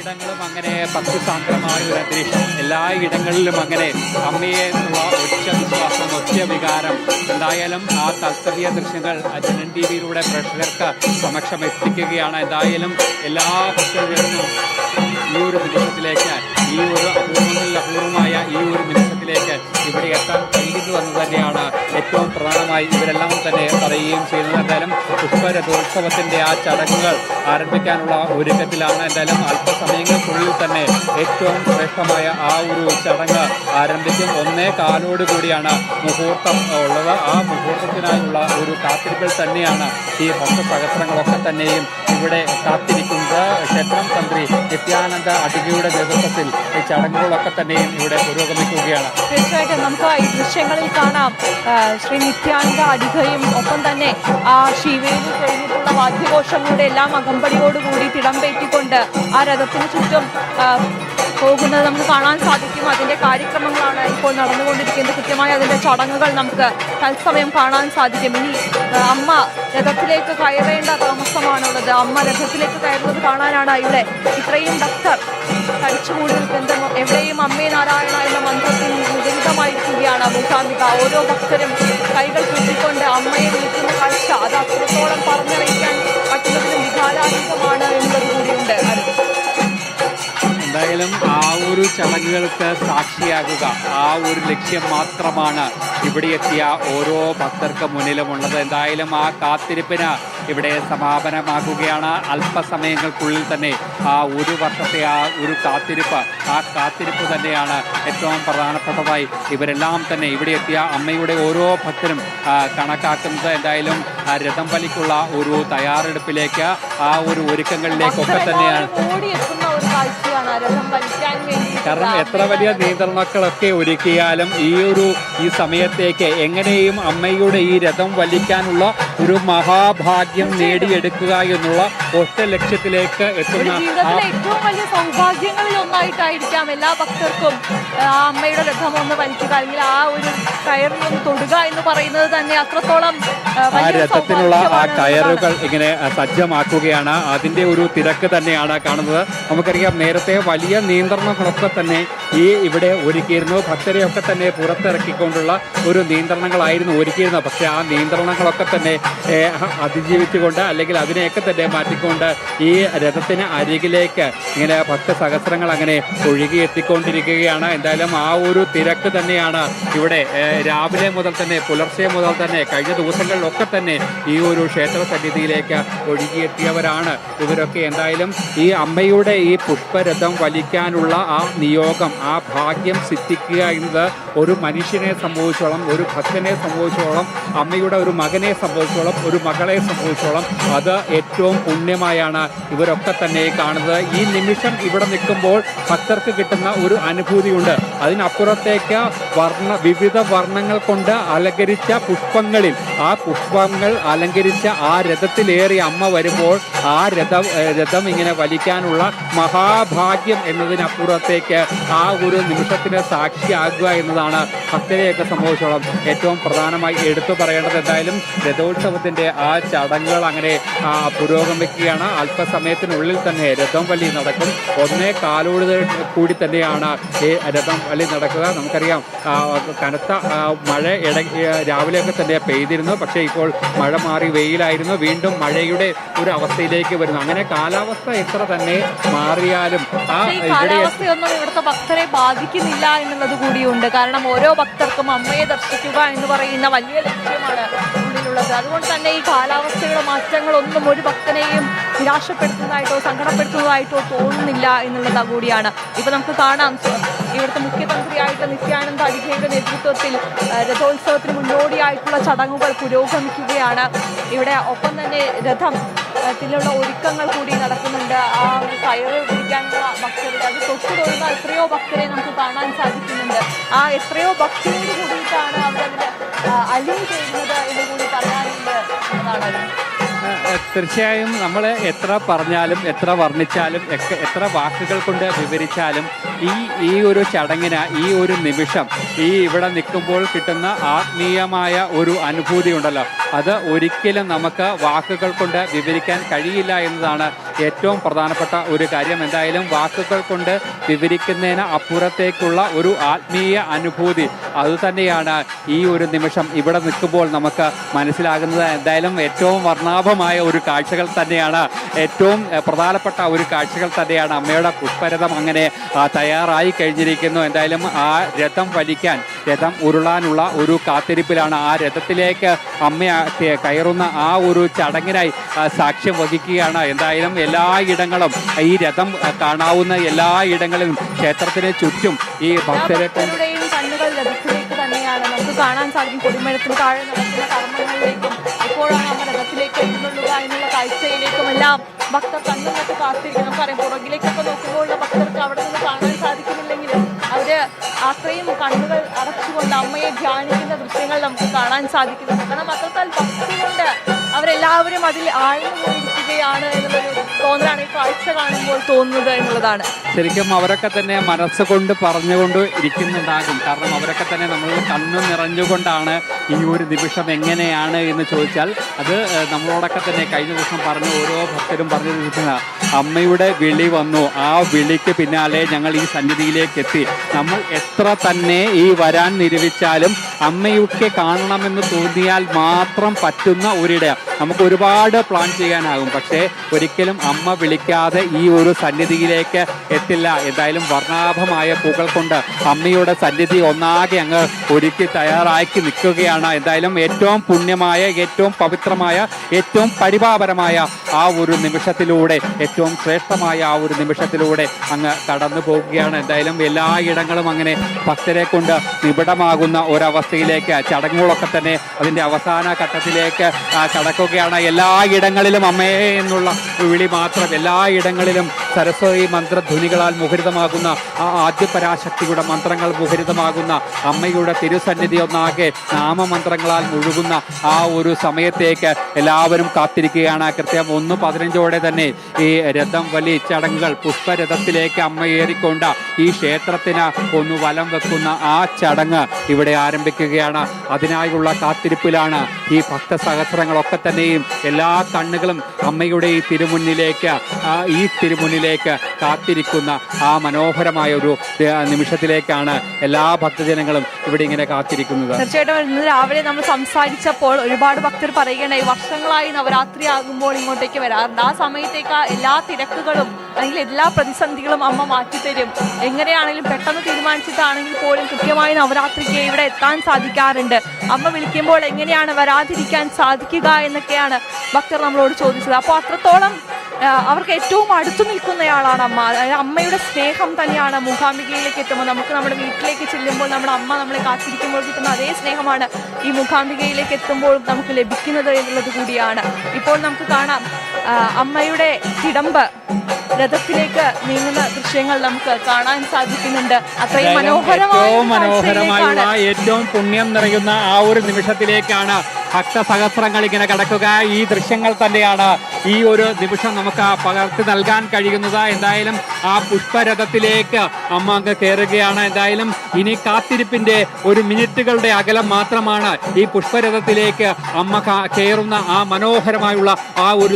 എല്ലായിടങ്ങളും അങ്ങനെ ഭക്തിസാന്ദ്രമായ ഒരു അന്തരീക്ഷം, എല്ലായിടങ്ങളിലും അങ്ങനെ അമ്മയെ എന്നുള്ള ഒറ്റ വിശ്വാസം, ഒറ്റ വികാരം. എന്തായാലും ആ തത്സമയ ദൃശ്യങ്ങൾ ജനൻ ടി വിയിലൂടെ പ്രേക്ഷകർക്ക് സമക്ഷം എത്തിക്കുകയാണ്. എന്തായാലും എല്ലാ ഭക്തജനങ്ങളും ഈ ഒരു നിമിഷത്തിലേക്ക്, ഈ ഒരു അപൂർവമായ ഈ ഒരു നിമിഷത്തിലേക്ക് ഇവിടെ എത്താൻ കഴിയുന്നു എന്ന് തന്നെയാണ് ഏറ്റവും പ്രധാനമായി ഇവരെല്ലാം തന്നെ പറയുകയും ചെയ്യുന്നത്. എന്തായാലും പുഷ്പരഥോത്സവത്തിൻ്റെ ആ ചടങ്ങുകൾ ആരംഭിക്കാനുള്ള ഒരുക്കത്തിലാണ്. എന്തായാലും അല്പസമയങ്ങൾക്കുള്ളിൽ തന്നെ ഏറ്റവും ശ്രേഷ്ഠമായ ആ ഒരു ചടങ്ങ് ആരംഭിക്കും. 1:15 കൂടിയാണ് മുഹൂർത്തം ഉള്ളത്. ആ മുഹൂർത്തത്തിനായുള്ള ഒരു കാത്തിരിപ്പിൽ തന്നെയാണ് ഈ ഭക്തസഹസ്രങ്ങളൊക്കെ തന്നെയും ഇവിടെ കാത്തിരിക്കുന്നത്. ക്ഷേത്രം തന്ത്രി നിത്യാനന്ദ അടികയുടെ നേതൃത്വത്തിൽ ഈ ചടങ്ങുകളൊക്കെ തന്നെയും ഇവിടെ പുരോഗമിക്കുകയാണ്. തീർച്ചയായിട്ടും നമുക്ക് ഈ ദൃശ്യങ്ങളിൽ കാണാം ശ്രീ നിത്യാനന്ദ അടികയും ഒപ്പം തന്നെ ആ ശിവേലി കഴിഞ്ഞിട്ടുള്ള വാദ്യഘോഷങ്ങളുടെ എല്ലാം അകമ്പടിയോടുകൂടി തിടമ്പേറ്റിക്കൊണ്ട് ആ രഥത്തിന് ചുറ്റും പോകുന്നത് നമുക്ക് കാണാൻ സാധിക്കും. അതിൻ്റെ കാര്യക്രമങ്ങളാണ് ഇപ്പോൾ നടന്നുകൊണ്ടിരിക്കുന്നത്. കൃത്യമായി അതിൻ്റെ ചടങ്ങുകൾ നമുക്ക് തത്സമയം കാണാൻ സാധിക്കും. ഇനി അമ്മ രഥത്തിലേക്ക് കയറേണ്ട താമസമാണുള്ളത്. അമ്മ രഥത്തിലേക്ക് കയറുന്നത് കാണാനാണ് ഇവിടെ ഇത്രയും ഭക്തർ തടിച്ചുകൂടി നിൽക്കുന്നത്. എവിടെയും അമ്മേ നാരായണ എന്ന മന്ത്രത്തിൽ മുഖരിതമായിരിക്കുകയാണ് മൂകാംബിക. ഓരോ ഭക്തരും കൈകൾ കൂട്ടിക്കൊണ്ട് അമ്മയെ വിളിക്കുന്ന കാഴ്ച അത് അത്രത്തോളം പറഞ്ഞറിയിക്കാൻ പറ്റുന്നതിലും വികാരാതീതമാണ് എന്നുള്ളത് കൂടിയുണ്ട്. എന്തായാലും ആ ഒരു ചടങ്ങുകൾക്ക് സാക്ഷിയാകുക, ആ ഒരു ലക്ഷ്യം മാത്രമാണ് ഇവിടെ എത്തിയ ഓരോ ഭക്തർക്ക് മുന്നിലുമുള്ളത്. എന്തായാലും ആ കാത്തിരിപ്പിന് ഇവിടെ സമാപനമാകുകയാണ്. അല്പസമയങ്ങൾക്കുള്ളിൽ തന്നെ ആ ഒരു വർഷത്തെ ആ ഒരു കാത്തിരിപ്പ് തന്നെയാണ് ഏറ്റവും പ്രധാനപ്പെട്ടതായി ഇവരെല്ലാം തന്നെ ഇവിടെ എത്തിയ അമ്മയുടെ ഓരോ ഭക്തരും കണക്കാക്കുന്നത്. എന്തായാലും രഥം വലിക്കുള്ള ഒരു തയ്യാറെടുപ്പിലേക്ക്, ആ ഒരു ഒരുക്കങ്ങളിലേക്കൊക്കെ തന്നെയാണ്. കാരണം എത്ര വലിയ നിയന്ത്രണങ്ങളൊക്കെ ഒരുക്കിയാലും ഈ സമയത്തേക്ക് എങ്ങനെയും അമ്മയുടെ ഈ രഥം വലിക്കാനുള്ള ഒരു മഹാഭാഗ്യം നേടിയെടുക്കുക എന്നുള്ള ഒറ്റ ലക്ഷ്യത്തിലേക്ക് എത്തുന്ന ഏറ്റവും വലിയ സൗഭാഗ്യങ്ങളിൽ ഒന്നായിട്ടായിരിക്കാം എല്ലാ ഭക്തർക്കും ആ അമ്മയുടെ രഥം ഒന്ന് വലിക്കുക, അല്ലെങ്കിൽ ആ ഒരു കയറിൽ ഒന്ന് തൊടുക എന്ന് പറയുന്നത് തന്നെ അത്രത്തോളം ആ രഥത്തിനുള്ള ആ കയറുകൾ ഇങ്ങനെ സജ്ജമാക്കുകയാണ്. അതിൻ്റെ ഒരു തിരക്ക് തന്നെയാണ് കാണുന്നത്. നമുക്കറിയാം നേരത്തെ വലിയ നിയന്ത്രണങ്ങളൊക്കെ തന്നെ ഇവിടെ ഒരുക്കിയിരുന്നു. ഭക്തരെയൊക്കെ തന്നെ പുറത്തിറക്കിക്കൊണ്ടുള്ള ഒരു നിയന്ത്രണങ്ങളായിരുന്നു ഒരുക്കിയിരുന്നത്. പക്ഷേ ആ നിയന്ത്രണങ്ങളൊക്കെ തന്നെ അതിജീവിച്ചുകൊണ്ട്, അല്ലെങ്കിൽ അതിനെയൊക്കെ തന്നെ മാറ്റിക്കൊണ്ട് ഈ രഥത്തിന് അരികിലേക്ക് ഇങ്ങനെ ഭക്തസഹസ്രങ്ങൾ അങ്ങനെ ഒഴുകിയെത്തിക്കൊണ്ടിരിക്കുകയാണ്. എന്തായാലും ആ ഒരു തിരക്ക് തന്നെയാണ് ഇവിടെ രാവിലെ മുതൽ തന്നെ, പുലർച്ചെ മുതൽ തന്നെ, കഴിഞ്ഞ ദിവസങ്ങളിലൊക്കെ തന്നെ ഈ ഒരു ക്ഷേത്ര സന്നിധിയിലേക്ക് ഒഴുകിയെത്തിയവരാണ് ഇവരൊക്കെ. എന്തായാലും ഈ അമ്മയുടെ ഈ പുഷ്പരഥം വലിക്കാനുള്ള ആ നിയോഗം, ആ ഭാഗ്യം സിദ്ധിക്കുക എന്നത് ഒരു മനുഷ്യനെ സംബന്ധിച്ചോളം, ഒരു ഭക്തനെ സംബന്ധിച്ചോളം, അമ്മയുടെ ഒരു മകനെ സംബന്ധിച്ചോളം, ഒരു മകളെ സംബന്ധിച്ചോളം അത് ഏറ്റവും പുണ്യമായാണ് ഇവരൊക്കെ തന്നെ കാണുന്നത്. ഈ നിമിഷം ഇവിടെ നിൽക്കുമ്പോൾ ഭക്തർക്ക് കിട്ടുന്ന ഒരു അനുഭൂതിയുണ്ട്. അതിനപ്പുറത്തേക്ക് വിവിധ വർണ്ണങ്ങൾ കൊണ്ട് അലങ്കരിച്ച പുഷ്പങ്ങളിൽ, ആ പുഷ്പങ്ങൾ അലങ്കരിച്ച ആ രഥത്തിലേറി അമ്മ വരുമ്പോൾ ആ രഥം ഇങ്ങനെ വലിക്കാനുള്ള മഹാഭാഗ്യം എന്നതിനപ്പുറത്തേക്ക് ആ ഒരു നിമിഷത്തിന് സാക്ഷിയാകുക എന്നതാണ് ഭക്തരെയൊക്കെ സംബന്ധിച്ചോളം ഏറ്റവും പ്രധാനമായി എടുത്തു പറയേണ്ടത്. എന്തായാലും രഥോത്സവത്തിൻ്റെ ആ ചടങ്ങുകൾ അങ്ങനെ പുരോഗമിക്കുകയാണ്. അല്പസമയത്തിനുള്ളിൽ തന്നെ രഥം വലി നടക്കും. 1:15 കൂടി തന്നെയാണ് ഈ രഥം വലി നടക്കുക. നമുക്കറിയാം കനത്ത മഴ രാവിലെയൊക്കെ തന്നെ പെയ്തിരുന്നു. പക്ഷേ ഇപ്പോൾ മഴ മാറി വെയിലായിരുന്നു. വീണ്ടും മഴയുടെ ഒരു അവസ്ഥയിലേക്ക് വരുന്നു. അങ്ങനെ കാലാവസ്ഥ എത്ര തന്നെ മാറിയാലും കാലാവസ്ഥയൊന്നും ഇവിടുത്തെ ഭക്തരെ ബാധിക്കുന്നില്ല എന്നുള്ളത് കൂടിയുണ്ട്. കാരണം ഓരോ ഭക്തർക്കും അമ്മയെ ദർശിക്കുക എന്ന് പറയുന്ന വലിയ ലക്ഷ്യമാണ് ഉള്ളിലുള്ളത്. അതുകൊണ്ട് തന്നെ ഈ കാലാവസ്ഥയുടെ മാറ്റങ്ങളൊന്നും ഒരു ഭക്തനെയും നിരാശപ്പെടുത്തുന്നതായിട്ടോ സങ്കടപ്പെടുത്തുന്നതായിട്ടോ തോന്നുന്നില്ല എന്നുള്ളത് കൂടിയാണ്. ഇപ്പൊ നമുക്ക് കാണാം ഇവിടുത്തെ മുഖ്യതന്ത്രിയായിട്ട് നിത്യാനന്ദ അടികയുടെ നേതൃത്വത്തിൽ രഥോത്സവത്തിന് മുന്നോടിയായിട്ടുള്ള ചടങ്ങുകൾ പുരോഗമിക്കുകയാണ്. ഇവിടെ ഒപ്പം തന്നെ രഥത്തിലുള്ള ഒരുക്കങ്ങൾ കൂടി നടക്കുന്നുണ്ട്. ആ ഒരു കയറ് പിടിക്കാനുള്ള ഭക്തരുടെ അത് തൊട്ടു തൊഴുന്ന എത്രയോ ഭക്തരെ നമുക്ക് കാണാൻ സാധിക്കുന്നുണ്ട്. ആ എത്രയോ ഭക്തിയോട് കൂടിയിട്ടാണ് അവരതിൽ അലിഞ്ഞു ചെയ്യുന്നത് എന്ന് കൂടി പറയാനുണ്ട് എന്നതാണ്. തീർച്ചയായും നമ്മൾ എത്ര പറഞ്ഞാലും എത്ര വർണ്ണിച്ചാലും എത്ര വാക്കുകൾ കൊണ്ട് വിവരിച്ചാലും ഈ ഒരു ചടങ്ങിന് ഈ ഒരു നിമിഷം ഇവിടെ നിൽക്കുമ്പോൾ കിട്ടുന്ന ആത്മീയമായ ഒരു അനുഭൂതി ഉണ്ടല്ലോ, അത് ഒരിക്കലും നമുക്ക് വാക്കുകൾ കൊണ്ട് വിവരിക്കാൻ കഴിയില്ല എന്നതാണ് ഏറ്റവും പ്രധാനപ്പെട്ട ഒരു കാര്യം. എന്തായാലും വാക്കുകൾ കൊണ്ട് വിവരിക്കുന്നതിന് അപ്പുറത്തേക്കുള്ള ഒരു ആത്മീയ അനുഭൂതി അതുതന്നെയാണ് ഈ ഒരു നിമിഷം ഇവിടെ നിൽക്കുമ്പോൾ നമുക്ക് മനസ്സിലാകുന്നത്. എന്തായാലും ഏറ്റവും വർണ്ണാഭമായ ഒരു കാഴ്ചകൾ തന്നെയാണ്, ഏറ്റവും പ്രധാനപ്പെട്ട ഒരു കാഴ്ചകൾ തന്നെയാണ്. അമ്മയുടെ പുഷ്പരഥം അങ്ങനെ തയ്യാറായി കഴിഞ്ഞിരിക്കുന്നു. എന്തായാലും ആ രഥം വലിക്കാൻ, രഥം ഉരുളാനുള്ള ഒരു കാത്തിരിപ്പിലാണ്. ആ രഥത്തിലേക്ക് അമ്മ കയറുന്ന ആ ഒരു ചടങ്ങിനായി സാക്ഷ്യം വഹിക്കുകയാണ്. എന്തായാലും എല്ലായിടങ്ങളും ഈ രഥം കാണാവുന്ന എല്ലായിടങ്ങളിലും ക്ഷേത്രത്തിന് ചുറ്റും ഈ ഭക്തരെ കണ്ണുകൾ രഥത്തിലേക്ക് തന്നെയാണ് നമുക്ക് കാണാൻ സാധിക്കും. കൊടിമരത്തിന് താഴെ നടക്കുന്ന കർമ്മങ്ങളിലേക്കും എപ്പോഴാണ് അമ്മ രഥത്തിലേക്ക് എഴുന്നള്ളുക എന്നുള്ള കാഴ്ചയിലേക്കും എല്ലാം ഭക്തർ കണ്ണുനട്ട് കാത്തിരിക്കും. നമുക്കറിയാം, പുറകിലേക്കൊക്കെ നോക്കുമ്പോൾ ഭക്തർക്ക് അവിടെ നിന്ന് കാണാൻ സാധിക്കുന്നില്ലെങ്കിലും അവര് അത്രയും കണ്ണുകൾ അടച്ചുകൊണ്ട് അമ്മയെ ധ്യാനിക്കുന്ന ദൃശ്യങ്ങൾ നമുക്ക് കാണാൻ സാധിക്കുന്നുണ്ട്. കാരണം അത്രക്കാൽ ഭക്തി കൊണ്ട് അവരെല്ലാവരും അതിൽ ആഴ്ന്നു പോയിരിക്കുകയാണ് എന്നുള്ളൊരു തോന്നലാണ് ഈ കാഴ്ച കാണുമ്പോൾ തോന്നുന്നത് എന്നുള്ളതാണ്. ശരിക്കും അവരൊക്കെ തന്നെ മനസ്സുകൊണ്ട് പറഞ്ഞുകൊണ്ട് ഇരിക്കുന്നുണ്ടാകും. കാരണം അവരൊക്കെ തന്നെ നമ്മൾ കണ്ണു നിറഞ്ഞുകൊണ്ടാണ് ഈ ഒരു നിമിഷം എങ്ങനെയാണ് എന്ന് ചോദിച്ചാൽ അത് നമ്മളോടൊക്കെ തന്നെ കഴിഞ്ഞ ദിവസം പറഞ്ഞ ഓരോ ഭക്തരും പറഞ്ഞു തീർക്കുന്ന അമ്മയുടെ വിളി വന്നു, ആ വിളിക്ക് പിന്നാലെ ഞങ്ങൾ ഈ സന്നിധിയിലേക്ക് എത്തി. നമ്മൾ എത്ര തന്നെ ഈ വരാൻ നിരൂപിച്ചാലും അമ്മയൊക്കെ കാണണമെന്ന് തോന്നിയാൽ മാത്രം പറ്റുന്ന ഒരിട. നമുക്ക് ഒരുപാട് പ്ലാൻ ചെയ്യാനാകും, പക്ഷേ ഒരിക്കലും അമ്മ വിളിക്കാതെ ഈ ഒരു സന്നിധിയിലേക്ക് എത്തില്ല. എന്തായാലും വർണ്ണാഭമായ പൂക്കൾ കൊണ്ട് അമ്മയുടെ സന്നിധി ഒന്നാകെ അങ്ങ് ഒരുക്കി തയ്യാറാക്കി നിൽക്കുകയാണ്. എന്തായാലും ഏറ്റവും പുണ്യമായ, ഏറ്റവും പവിത്രമായ, ഏറ്റവും പരിപാവനമായ ആ ഒരു നിമിഷത്തിലൂടെ, ഏറ്റവും ശ്രേഷ്ഠമായ ആ ഒരു നിമിഷത്തിലൂടെ അങ്ങ് കടന്നു പോകുകയാണ്. എന്തായാലും എല്ലായിടങ്ങളും അങ്ങനെ ഭക്തരെ കൊണ്ട് നിബിഡമാകുന്ന ഒരവസ്ഥയിലേക്ക് ചടങ്ങുകളൊക്കെ തന്നെ അതിൻ്റെ അവസാന ഘട്ടത്തിലേക്ക് കടക്കുകയാണ്. എല്ലായിടങ്ങളിലും അമ്മയെ എന്നുള്ള വിളി മാത്രം, എല്ലായിടങ്ങളിലും സരസ്വതി മന്ത്രധ്വനികളാൽ മുഖരിതമാകുന്ന ആ ആദ്യപരാശക്തിയുടെ മന്ത്രങ്ങൾ മുഖരിതമാകുന്ന അമ്മയുടെ തിരുസന്നിധി ഒന്നാകെ നാമമന്ത്രങ്ങളാൽ മുഴുകുന്ന ആ ഒരു സമയത്തേക്ക് എല്ലാവരും കാത്തിരിക്കുകയാണ്. കൃത്യം 1:15 തന്നെ ഈ രഥം വലി ചടങ്ങുകൾ പുഷ്പരഥത്തിലേക്ക് അമ്മ ഏറിക്കൊണ്ട് ഈ ക്ഷേത്രത്തിന് ഒന്ന് വലം വെക്കുന്ന ആ ചടങ്ങ് ഇവിടെ ആരംഭിക്കുകയാണ്. അതിനായുള്ള കാത്തിരിപ്പിലാണ് ഈ ഭക്തസഹസ്രങ്ങളൊക്കെ തന്നെയും. എല്ലാ കണ്ണുകളും അമ്മയുടെ ഈ തിരുമുന്നിലേക്ക് കാത്തിരിക്കുന്ന ആ മനോഹരമായ ഒരു നിമിഷത്തിലേക്കാണ് എല്ലാ ഭക്തജനങ്ങളും ഇവിടെ ഇങ്ങനെ കാത്തിരിക്കുന്നത്. തീർച്ചയായിട്ടും ഇന്ന് രാവിലെ നമ്മൾ സംസാരിച്ചപ്പോൾ ഒരുപാട് ഭക്തർ പറയുകയുണ്ടായി, വർഷങ്ങളായി നവരാത്രി ആകുമ്പോൾ ഇങ്ങോട്ടേക്ക് വരാറുണ്ട്. ആ സമയത്തേക്ക് എല്ലാ തിരക്കുകളും അല്ലെങ്കിൽ എല്ലാ പ്രതിസന്ധികളും അമ്മ മാറ്റിത്തരും. എങ്ങനെയാണെങ്കിലും പെട്ടെന്ന് തീരുമാനിച്ചിട്ടാണെങ്കിൽ പോലും കൃത്യമായി നവരാത്രിക്ക് ഇവിടെ എത്താൻ സാധിക്കാറുണ്ട്. അമ്മ വിളിക്കുമ്പോൾ എങ്ങനെയാണ് വരാതിരിക്കാൻ സാധിക്കുക എന്നൊക്കെയാണ് ഭക്തർ നമ്മളോട് ചോദിച്ചത്. അപ്പോൾ അത്രത്തോളം അവർക്ക് ഏറ്റവും അടുത്തു നിൽക്കുന്നയാളാണ് അമ്മ. അമ്മയുടെ സ്നേഹം തന്നെയാണ് മൂകാംബികയിലേക്ക് എത്തുമ്പോൾ നമുക്ക് നമ്മുടെ വീട്ടിലേക്ക് ചെല്ലുമ്പോൾ നമ്മുടെ അമ്മ നമ്മളെ കാത്തിരിക്കുമ്പോൾ കിട്ടുന്ന അതേ സ്നേഹമാണ് ഈ മൂകാംബികയിലേക്ക് എത്തുമ്പോൾ നമുക്ക് ലഭിക്കുന്നത് എന്നുള്ളത് കൂടിയാണ്. ഇപ്പോൾ നമുക്ക് കാണാം അമ്മയുടെ തിടമ്പ് രഥത്തിലേക്ക് നീങ്ങുന്ന ദൃശ്യങ്ങൾ നമുക്ക് കാണാൻ സാധിക്കുന്നുണ്ട്. അത്രയും മനോഹരമായ ഏറ്റവും പുണ്യം നിറയുന്ന ആ ഒരു നിമിഷത്തിലേക്കാണ് ഭക്തസഹസ്രങ്ങൾ ഇങ്ങനെ കടക്കുക. ഈ ദൃശ്യങ്ങൾ തന്നെയാണ് ഈ ഒരു നിമിഷം നമുക്ക് പകർത്തി നൽകാൻ കഴിയുന്നത്. എന്തായാലും ആ പുഷ്പരഥത്തിലേക്ക് അമ്മ അങ്ങ് കയറുകയാണ്. എന്തായാലും ഇനി കാത്തിരിപ്പിന്റെ ഒരു മിനിറ്റുകളുടെ അകലം മാത്രമാണ്. ഈ പുഷ്പരഥത്തിലേക്ക് അമ്മ കയറുന്ന ആ മനോഹരമായുള്ള ആ ഒരു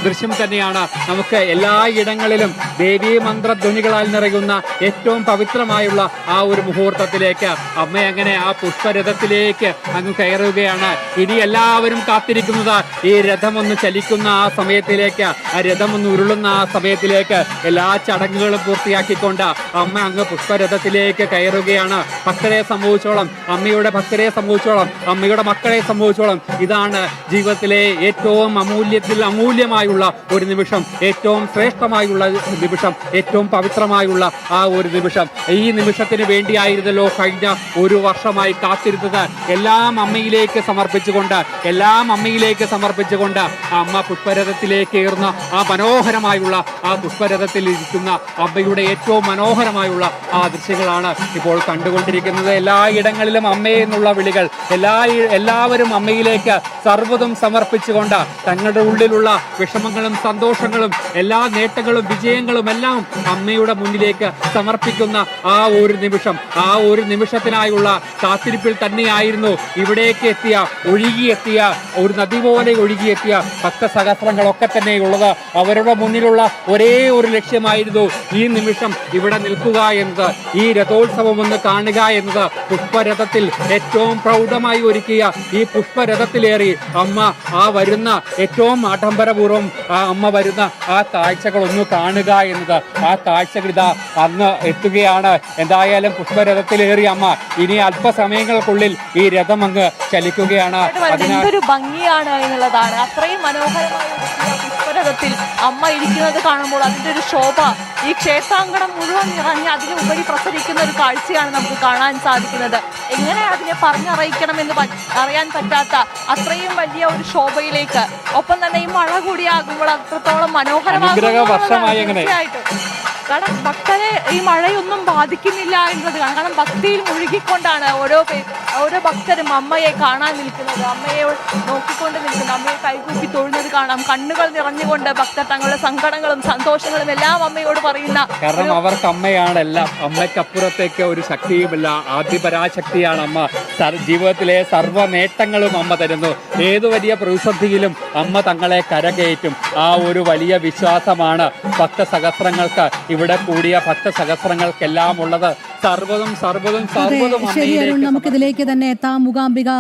ദൃശ്യം തന്നെയാണ് നമുക്ക് എല്ലായിടങ്ങളിലും ദേവീ മന്ത്രധ്വനികളാൽ നിറയുന്ന ഏറ്റവും പവിത്രമായുള്ള ആ ഒരു മുഹൂർത്തത്തിലേക്ക് അമ്മ അങ്ങനെ ആ പുഷ്പരഥത്തിലേക്ക് അങ്ങ് കയറുകയാണ്. ഇനി എല്ലാവരും കാത്തിരിക്കുന്നത് ഈ രഥമൊന്ന് ചലിക്കുന്ന ആ സമയത്തിലേക്ക്, ആ രഥമൊന്ന് ഉരുളുന്ന ആ സമയത്തിലേക്ക് എല്ലാ ചടങ്ങുകളും പൂർത്തിയാക്കിക്കൊണ്ട് അമ്മ അങ്ങ് പുഷ്പരഥത്തിലേക്ക് കയറുകയാണ്. ഭക്തരെ സംബന്ധിച്ചോളം, അമ്മയുടെ ഭക്തരെ സംബന്ധിച്ചോളം, അമ്മയുടെ മക്കളെ സംബന്ധിച്ചോളം ഇതാണ് ജീവിതത്തിലെ ഏറ്റവും അമൂല്യമായുള്ള ഒരു നിമിഷം, ഏറ്റവും ശ്രേഷ്ഠമായുള്ള നിമിഷം, ഏറ്റവും പവിത്രമായുള്ള ആ ഒരു നിമിഷം. ഈ നിമിഷത്തിന് വേണ്ടിയായിരുന്നല്ലോ കഴിഞ്ഞ ഒരു വർഷമായി കാത്തിരുന്നത്. എല്ലാം അമ്മയിലേക്ക് സമർപ്പിച്ച് സമർപ്പിച്ചുകൊണ്ട് എല്ലാം അമ്മയിലേക്ക് സമർപ്പിച്ചുകൊണ്ട് ആ അമ്മ പുഷ്പരഥത്തിലേക്ക് ഏറുന്ന ആ മനോഹരമായുള്ള ആ പുഷ്പരഥത്തിൽ ഇരിക്കുന്ന അമ്മയുടെ ഏറ്റവും മനോഹരമായുള്ള ആ ദൃശ്യങ്ങളാണ് ഇപ്പോൾ കണ്ടുകൊണ്ടിരിക്കുന്നത്. എല്ലായിടങ്ങളിലും അമ്മയെ എന്നുള്ള വിളികൾ, എല്ലാവരും അമ്മയിലേക്ക് സർവ്വതും സമർപ്പിച്ചുകൊണ്ട് തങ്ങളുടെ ഉള്ളിലുള്ള വിഷമങ്ങളും സന്തോഷങ്ങളും എല്ലാ നേട്ടങ്ങളും വിജയങ്ങളും എല്ലാം അമ്മയുടെ മുന്നിലേക്ക് സമർപ്പിക്കുന്ന ആ ഒരു നിമിഷം, ആ ഒരു നിമിഷത്തിനായുള്ള കാത്തിരിപ്പിൽ തന്നെയായിരുന്നു ഇവിടേക്ക് ഒഴുകിയെത്തിയ ഒരു നദി പോലെ ഒഴുകിയെത്തിയ ഭക്തസഹസ്രങ്ങളൊക്കെ തന്നെ ഉള്ളത്. അവരുടെ മുന്നിലുള്ള ഒരേ ഒരു ലക്ഷ്യമായിരുന്നു ഈ നിമിഷം ഇവിടെ നിൽക്കുക എന്നത്, ഈ രഥോത്സവം ഒന്ന് കാണുക എന്നത്. പുഷ്പരഥത്തിൽ ഏറ്റവും പ്രൗഢമായി ഒരുക്കിയ ഈ പുഷ്പരഥത്തിലേറി അമ്മ ആ വരുന്ന ഏറ്റവും ആഡംബരപൂർവ്വം ആ അമ്മ വരുന്ന ആ കാഴ്ചകൾ ഒന്ന് കാണുക എന്നത്. ആ കാഴ്ചകൾ ഇതാ അന്ന് എത്തുകയാണ്. എന്തായാലും പുഷ്പരഥത്തിലേറി അമ്മ ഇനി അല്പസമയങ്ങൾക്കുള്ളിൽ ഈ രഥം അങ്ങ് ചലിക്കുകയാണ്. എന്തൊരു ഭംഗിയാണ് എന്നുള്ളതാണ്. അത്രയും മനോഹരമായ പുഷ്പരഥത്തിൽ അമ്മ ഇരിക്കുന്നത് കാണുമ്പോൾ അതിന്റെ ഒരു ശോഭ ഈ ക്ഷേത്രാങ്കണം മുഴുവൻ നിറഞ്ഞ് അതിനുപരി പ്രസരിക്കുന്ന ഒരു കാഴ്ചയാണ് നമുക്ക് കാണാൻ സാധിക്കുന്നത്. എങ്ങനെ അതിനെ പറഞ്ഞറിയിക്കണമെന്ന് അറിയാൻ പറ്റാത്ത അത്രയും വലിയ ഒരു ശോഭയിലേക്ക്, ഒപ്പം തന്നെ ഈ മഴ കൂടിയാകുമ്പോൾ അത്രത്തോളം മനോഹരമാകും. കാരണം ഭക്തരെ ഈ മഴയൊന്നും ബാധിക്കുന്നില്ല എന്നത്, കാരണം ഭക്തിയിൽ മുഴുകിക്കൊണ്ടാണ് ഓരോ ഭക്തരും അമ്മയെ കാണാൻ നിൽക്കുന്നത്, അമ്മയെ നോക്കിക്കൊണ്ട് നിൽക്കുന്നത്, അമ്മയെ കൈകൂപ്പി തൊഴുന്നത് കാണാം. കണ്ണുകൾ നിറഞ്ഞുകൊണ്ട് ഭക്തർ തങ്ങളുടെ സങ്കടങ്ങളും സന്തോഷങ്ങളും എല്ലാം അമ്മയോട് പറയുന്ന, കാരണം അവർക്ക് അമ്മയാണ് എല്ലാം. അമ്മയ്ക്കപ്പുറത്തേക്ക് ഒരു ശക്തിയുമില്ല. ആദിപരാശക്തിയാണ് അമ്മ. ജീവിതത്തിലെ സർവ്വ നേട്ടങ്ങളും അമ്മ തരുന്നു. ഏതു വലിയ പ്രതിസന്ധിയിലും അമ്മ തങ്ങളെ കരകയറ്റും. ആ ഒരു വലിയ വിശ്വാസമാണ് ഭക്തസഹസ്രങ്ങൾക്ക്, ഇവിടെ കൂടിയ ഭക്തസഹസ്രങ്ങൾക്കെല്ലാം ഉള്ളത്. സർവ്വതും ശരി അരുൺ, നമുക്കിതിലേക്ക് തന്നെ എത്താം. മൂകാംബിക